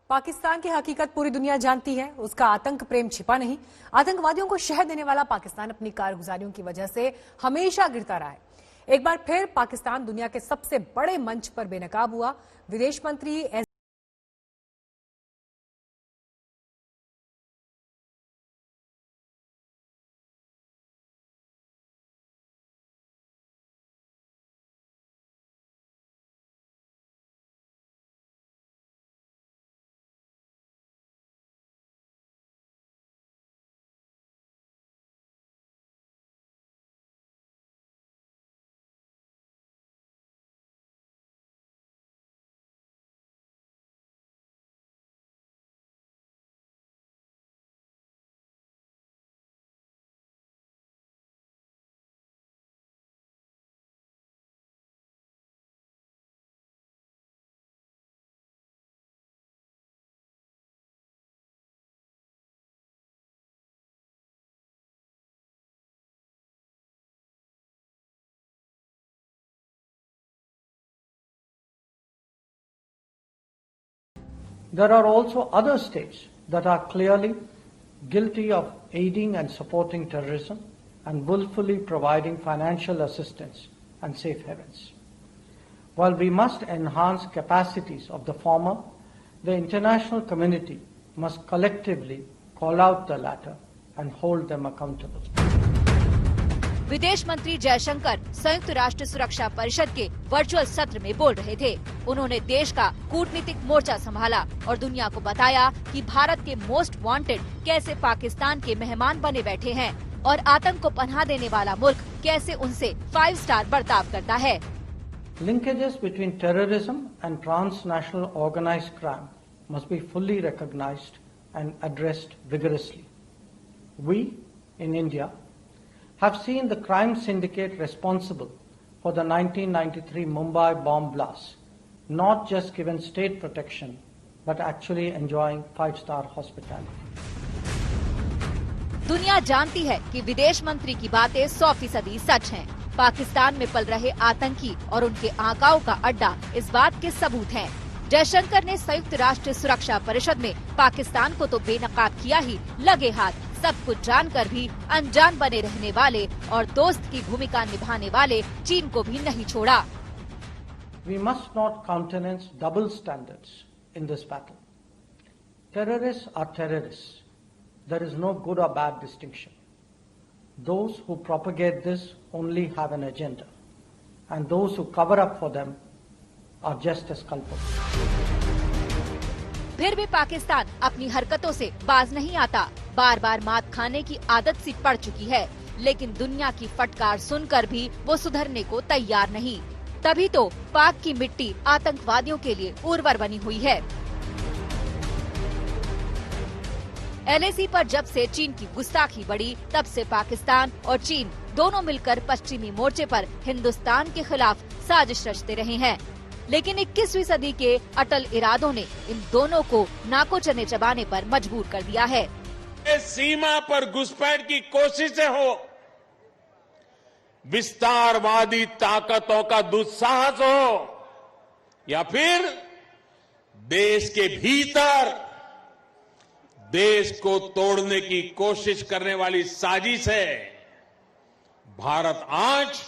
पाकिस्तान की हकीकत पूरी दुनिया जानती है। उसका आतंक प्रेम छिपा नहीं। आतंकवादियों को शह देने वाला पाकिस्तान अपनी कारगुजारियों की वजह से हमेशा गिरता रहा है। एक बार फिर पाकिस्तान दुनिया के सबसे बड़े मंच पर बेनकाब हुआ। विदेश मंत्री There are also other states that are clearly guilty of aiding and supporting terrorism and willfully providing financial assistance and safe havens. While we must enhance capacities of the former, the international community must collectively call out the latter and hold them accountable. विदेश मंत्री जयशंकर संयुक्त राष्ट्र सुरक्षा परिषद के virtual सत्र में बोल रहे थे। उन्होंने देश का कूटनीतिक मोर्चा संभाला और दुनिया को बताया कि भारत के मोस्ट वांटेड कैसे पाकिस्तान के मेहमान बने बैठे हैं और आतंक को पनाह देने वाला मुल्क कैसे उनसे 5 स्टार बर्ताव करता है। Linkages between terrorism and transnational organized crime must be fully recognized and addressed vigorously. We, in India, have seen the crime syndicate responsible for the 1993 Mumbai bomb blast not just given state protection but actually enjoying 5-star hospitality. दुनिया जानती है कि विदेश मंत्री की बातें 100% सच हैं। पाकिस्तान में पल रहे आतंकी और उनके आकाओं का अड्डा इस बात के सबूत हैं। जयशंकर ने संयुक्त राष्ट्र सुरक्षा परिषद में पाकिस्तान को तो बेनकाब किया ही, लगे हाथ सब कुछ जानकर भी अनजान बने रहने वाले और दोस्त की भूमिका निभाने वाले चीन को भी नहीं छोड़ा। We must not countenance double standards in this battle. Terrorists are terrorists. There is no good or bad distinction. Those who propagate this only have an agenda, and those who cover up for them are just as culpable. फिर भी पाकिस्तान अपनी हरकतों से बाज नहीं आता। बार बार मात खाने की आदत सी पड़ चुकी है, लेकिन दुनिया की फटकार सुनकर भी वो सुधरने को तैयार नहीं। तभी तो पाक की मिट्टी आतंकवादियों के लिए उर्वर बनी हुई है। LAC पर जब से चीन की गुस्ताखी बढ़ी, तब से पाकिस्तान और चीन दोनों मिलकर पश्चिमी मोर्चे पर हिंदुस्तान के खिलाफ साजिश रचते रहे हैं। लेकिन 21वीं सदी के अटल इरादों ने इन दोनों को नाको चने चबाने पर मजबूर कर दिया है। सीमा पर घुसपैठ की कोशिशें हो, विस्तारवादी ताकतों का दुस्साहस हो, या फिर देश के भीतर देश को तोड़ने की कोशिश करने वाली साजिश है, भारत आज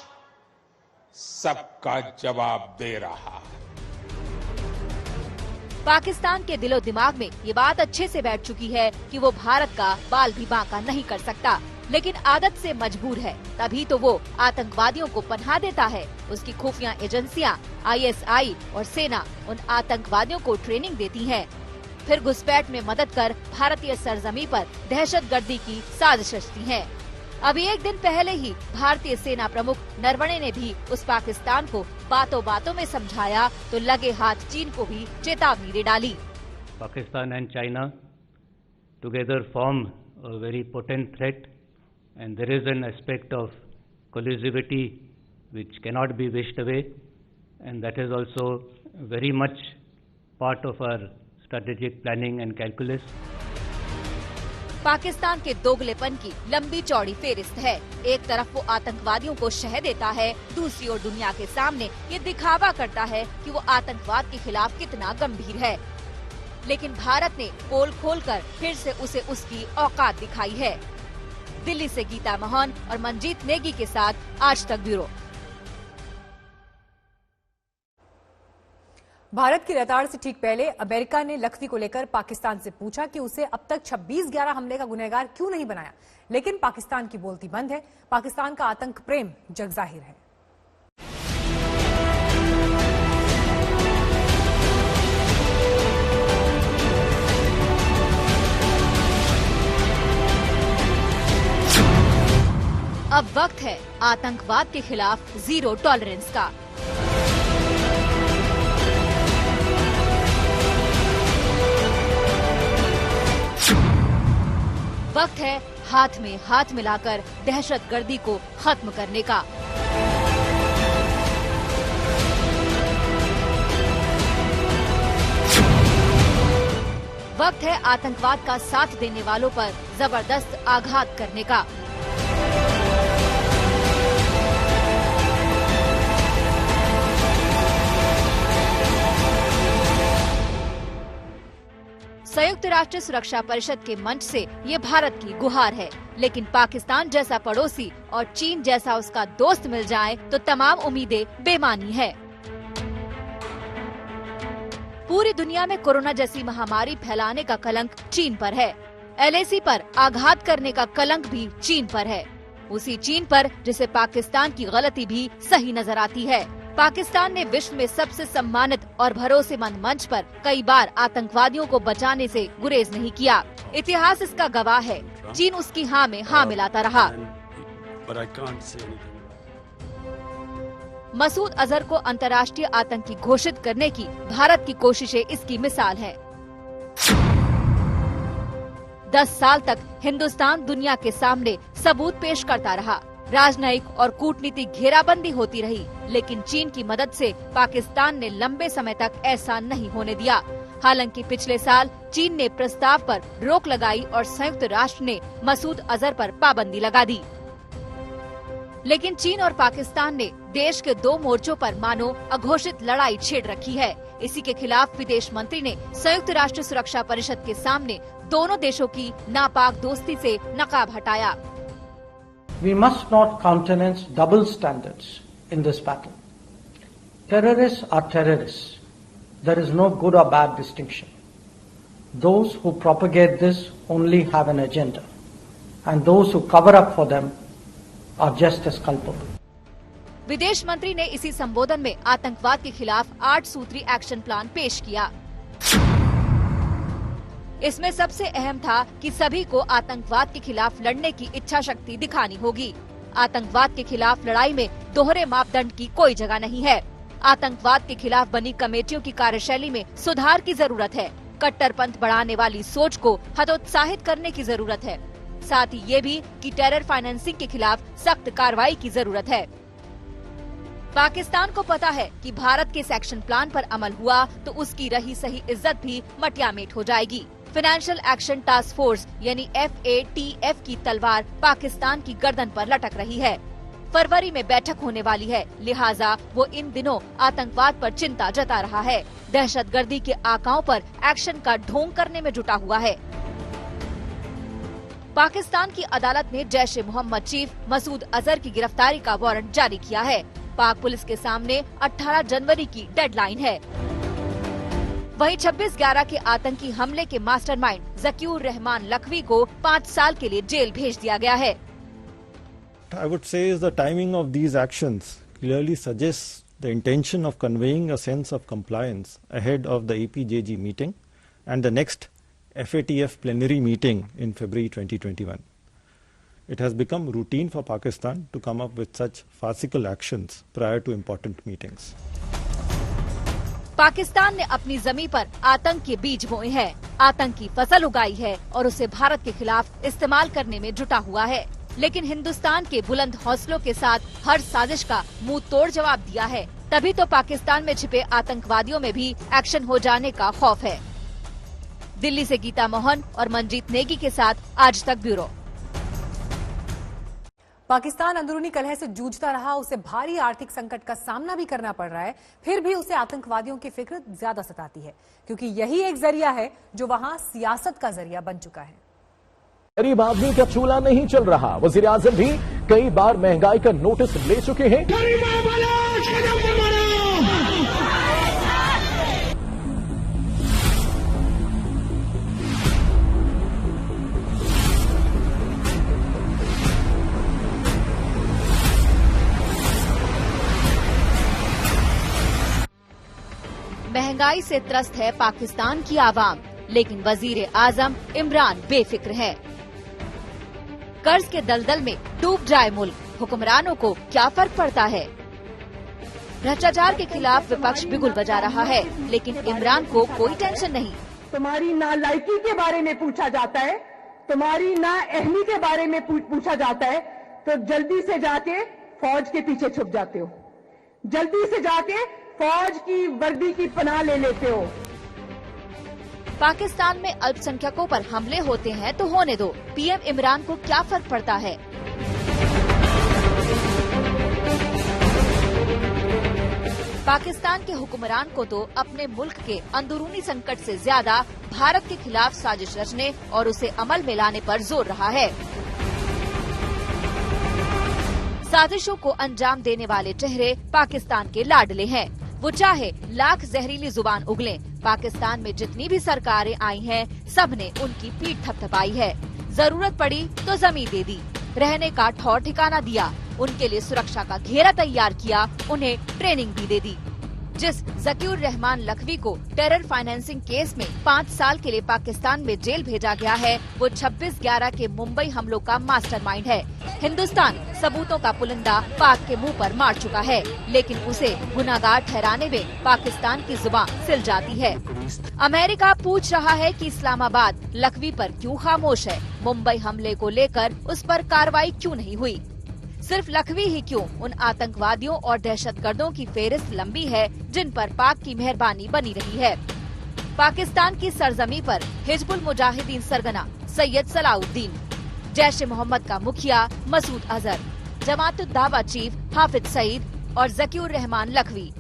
सबका जवाब दे रहा है। पाकिस्तान के दिलो दिमाग में ये बात अच्छे से बैठ चुकी है कि वो भारत का बाल भी बांका नहीं कर सकता, लेकिन आदत से मजबूर है। तभी तो वो आतंकवादियों को पनाह देता है। उसकी खुफिया एजेंसियां ISI और सेना उन आतंकवादियों को ट्रेनिंग देती है, फिर घुसपैठ में मदद कर भारतीय सरजमी पर दहशतगर्दी की साजिश रचती है। अभी एक दिन पहले ही भारतीय सेना प्रमुख नरवणे ने भी उस पाकिस्तान को बातों बातों में समझाया तो लगे हाथ चीन को भी चेतावनी दे डाली। Pakistan and China together form a very potent threat, and there is an aspect of collusivity which cannot be wished away, and that is also very much part of our strategic planning and calculus. Pakistan के दोगलेपन की लंबी चौड़ी फेरिस्त है। एक तरफ वो आतंकवादियों को शह देता है, दूसरी ओर दुनिया के सामने ये दिखावा करता है कि वो आतंकवाद के खिलाफ कितना गंभीर है। लेकिन भारत ने पोल खोलकर फिर से उसे उसकी औकात दिखाई है। दिल्ली से गीता मोहन और मंजीत नेगी के साथ आज तक ब्यूरो। भारत की रताड़ से ठीक पहले अमेरिका ने लखवी को लेकर पाकिस्तान से पूछा कि उसे अब तक 26/11 हमले का गुनहगार क्यों नहीं बनाया, लेकिन पाकिस्तान की बोलती बंद है। पाकिस्तान का आतंक प्रेम जगजाहिर है। अब वक्त है आतंकवाद के खिलाफ जीरो टॉलरेंस का। वक्त है हाथ में हाथ मिलाकर दहशतगर्दी को खत्म करने का। वक्त है आतंकवाद का साथ देने वालों पर जबरदस्त आघात करने का। संयुक्त राष्ट्र सुरक्षा परिषद के मंच से ये भारत की गुहार है, लेकिन पाकिस्तान जैसा पड़ोसी और चीन जैसा उसका दोस्त मिल जाए तो तमाम उम्मीदें बेमानी है। पूरी दुनिया में कोरोना जैसी महामारी फैलाने का कलंक चीन पर है। LAC पर आघात करने का कलंक भी चीन पर है, उसी चीन पर जिसे पाकिस्तान की गलती भी सही नजर आती है। पाकिस्तान ने विश्व में सबसे सम्मानित और भरोसेमंद मंच पर कई बार आतंकवादियों को बचाने से गुरेज नहीं किया। इतिहास इसका गवाह है। चीन उसकी हाँ में हाँ मिलाता रहा। मसूद अजहर को अंतर्राष्ट्रीय आतंकी घोषित करने की भारत की कोशिशें इसकी मिसाल है। 10 साल तक हिंदुस्तान दुनिया के सामने सबूत पेश करता रहा। राजनयिक और कूटनीतिक घेराबंदी होती रही, लेकिन चीन की मदद से पाकिस्तान ने लंबे समय तक ऐसा नहीं होने दिया। हालांकि पिछले साल चीन ने प्रस्ताव पर रोक लगाई और संयुक्त राष्ट्र ने मसूद अजहर पर पाबंदी लगा दी। लेकिन चीन और पाकिस्तान ने देश के 2 मोर्चों पर मानो अघोषित लड़ाई छेड़ रखी है। इसी के खिलाफ विदेश मंत्री ने संयुक्त राष्ट्र सुरक्षा परिषद के सामने दोनों देशों की नापाक दोस्ती से नकाब हटाया। We must not countenance double standards in this battle. Terrorists are terrorists. There is no good or bad distinction. Those who propagate this only have an agenda, and those who cover up for them are just as culpable. विदेश मंत्री ने इसी संबोधन में आतंकवाद के खिलाफ 8 सूत्री एक्शन प्लान पेश किया। इसमें सबसे अहम था कि सभी को आतंकवाद के खिलाफ लड़ने की इच्छा शक्ति दिखानी होगी। आतंकवाद के खिलाफ लड़ाई में दोहरे मापदंड की कोई जगह नहीं है। आतंकवाद के खिलाफ बनी कमेटियों की कार्यशैली में सुधार की जरूरत है। कट्टरपंथ बढ़ाने वाली सोच को हतोत्साहित करने की जरूरत है। साथ ही ये भी कि टेरर फाइनेंसिंग के खिलाफ सख्त कार्रवाई की जरूरत है। पाकिस्तान को पता है कि भारत के इस एक्शन प्लान पर अमल हुआ तो उसकी रही सही इज्जत भी मटियामेट हो जाएगी। फाइनेंशियल एक्शन टास्क फोर्स यानी FATF की तलवार पाकिस्तान की गर्दन पर लटक रही है। फरवरी में बैठक होने वाली है, लिहाजा वो इन दिनों आतंकवाद पर चिंता जता रहा है। दहशतगर्दी के आकाओं पर एक्शन का ढोंग करने में जुटा हुआ है। पाकिस्तान की अदालत ने जैश ए मोहम्मद चीफ मसूद अजहर की गिरफ्तारी का वारंट जारी किया है। पाक पुलिस के सामने 18 जनवरी की डेडलाइन है। वहीं 26/11 के आतंकी हमले के मास्टरमाइंड ज़कीउर रहमान लखवी को 5 साल के लिए जेल भेज दिया गया है। I would say is the timing of these actions clearly suggests the intention of conveying a sense of compliance ahead of the APJG meeting and the next FATF plenary meeting in February 2021. It has become routine for Pakistan to come up with such farcical actions prior to important meetings. Pakistan ने अपनी जमीन पर आतंक के बीज बोए हैं, आतंक की फसल उगाई है और उसे भारत के खिलाफ इस्तेमाल करने में जुटा हुआ है। लेकिन हिंदुस्तान के बुलंद हौसलों के साथ हर साजिश का मुंह तोड़ जवाब दिया है। तभी तो पाकिस्तान में छिपे आतंकवादियों में भी एक्शन हो जाने का खौफ है। दिल्ली से गीता मोहन और मंजीत नेगी के साथ आज तक ब्यूरो। पाकिस्तान अंदरूनी कलह से जूझता रहा, उसे भारी आर्थिक संकट का सामना भी करना पड़ रहा है, फिर भी उसे आतंकवादियों की फिक्र ज्यादा सताती है, क्योंकि यही एक जरिया है जो वहां सियासत का जरिया बन चुका है। गरीब आदमी का चूल्हा नहीं चल रहा। वजीर आजम भी कई बार महंगाई का नोटिस ले चुके हैं। महंगाई से त्रस्त है पाकिस्तान की आवाम, लेकिन वजीर आजम इमरान बेफिक्र है। कर्ज के दलदल में डूब जाए मुल्क, हुक्मरानों को क्या फर्क पड़ता है। भ्रष्टाचार के खिलाफ विपक्ष बिगुल बजा रहा है, लेकिन इमरान को कोई टेंशन नहीं। तुम्हारी नालायकी के बारे में पूछा जाता है, तुम्हारी नाअहली के बारे में पूछा जाता है, तो जल्दी से जाके फौज के पीछे छुप जाते हो, जल्दी से जाके फौज की वर्दी की पनाह ले लेते हो। पाकिस्तान में अल्पसंख्यकों पर हमले होते हैं तो होने दो, पीएम इमरान को क्या फर्क पड़ता है। पाकिस्तान के हुक्मरान को तो अपने मुल्क के अंदरूनी संकट से ज्यादा भारत के खिलाफ साजिश रचने और उसे अमल में लाने पर जोर रहा है। साजिशों को अंजाम देने वाले चेहरे पाकिस्तान के लाडले हैं। वो चाहे लाख जहरीली जुबान उगलें, पाकिस्तान में जितनी भी सरकारें आई हैं, सबने उनकी पीठ थपथपाई है। जरूरत पड़ी तो जमीन दे दी, रहने का ठौर ठिकाना दिया, उनके लिए सुरक्षा का घेरा तैयार किया, उन्हें ट्रेनिंग भी दे दी। जिस ज़कीउर रहमान लखवी को टेरर फाइनेंसिंग केस में 5 साल के लिए पाकिस्तान में जेल भेजा गया है, वो 26/11 के मुंबई हमलों का मास्टरमाइंड है। हिंदुस्तान सबूतों का पुलिंदा पाक के मुंह पर मार चुका है, लेकिन उसे गुनाहगार ठहराने में पाकिस्तान की जुबान सिल जाती है। अमेरिका पूछ रहा है कि इस्लामाबाद लखवी पर क्यों खामोश है, मुंबई हमले को लेकर उस पर कार्रवाई क्यों नहीं हुई। सिर्फ लखवी ही क्यों, उन आतंकवादियों और दहशतगर्दों की फेहरिस्त लंबी है जिन पर पाक की मेहरबानी बनी रही है। पाकिस्तान की सरजमी पर हिजबुल मुजाहिदीन सरगना सैयद सलाउद्दीन, जैश ए मोहम्मद का मुखिया मसूद अजहर, जमात उद दावा चीफ हाफिज सईद और ज़कीउर रहमान लखवी,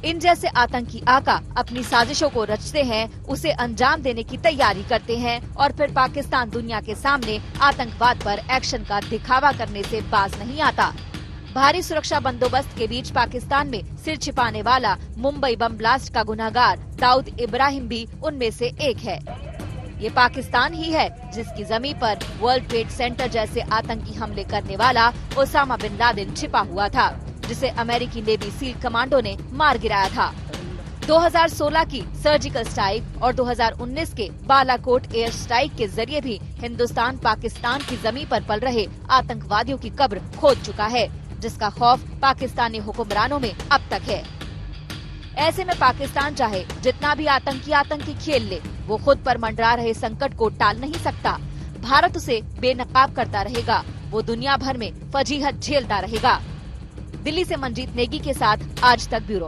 इन जैसे आतंकी आका अपनी साजिशों को रचते हैं, उसे अंजाम देने की तैयारी करते हैं और फिर पाकिस्तान दुनिया के सामने आतंकवाद पर एक्शन का दिखावा करने से बाज नहीं आता। भारी सुरक्षा बंदोबस्त के बीच पाकिस्तान में सिर छिपाने वाला मुंबई बम ब्लास्ट का गुनहगार दाऊद इब्राहिम भी उनमें से एक है। ये पाकिस्तान ही है जिसकी जमीन पर वर्ल्ड ट्रेड सेंटर जैसे आतंकी हमले करने वाला ओसामा बिन लादेन छिपा हुआ था, जिसे अमेरिकी नेवी सील कमांडो ने मार गिराया था। 2016 की सर्जिकल स्ट्राइक और 2019 के बालाकोट एयर स्ट्राइक के जरिए भी हिंदुस्तान पाकिस्तान की जमीन पर पल रहे आतंकवादियों की कब्र खोद चुका है, जिसका खौफ पाकिस्तानी हुक्मरानों में अब तक है। ऐसे में पाकिस्तान चाहे जितना भी आतंकी खेल ले, वो खुद पर मंडरा रहे संकट को टाल नहीं सकता। भारत उसे बेनकाब करता रहेगा, वो दुनिया भर में फजीहत झेलता रहेगा। दिल्ली से मंजीत नेगी के साथ आज तक ब्यूरो।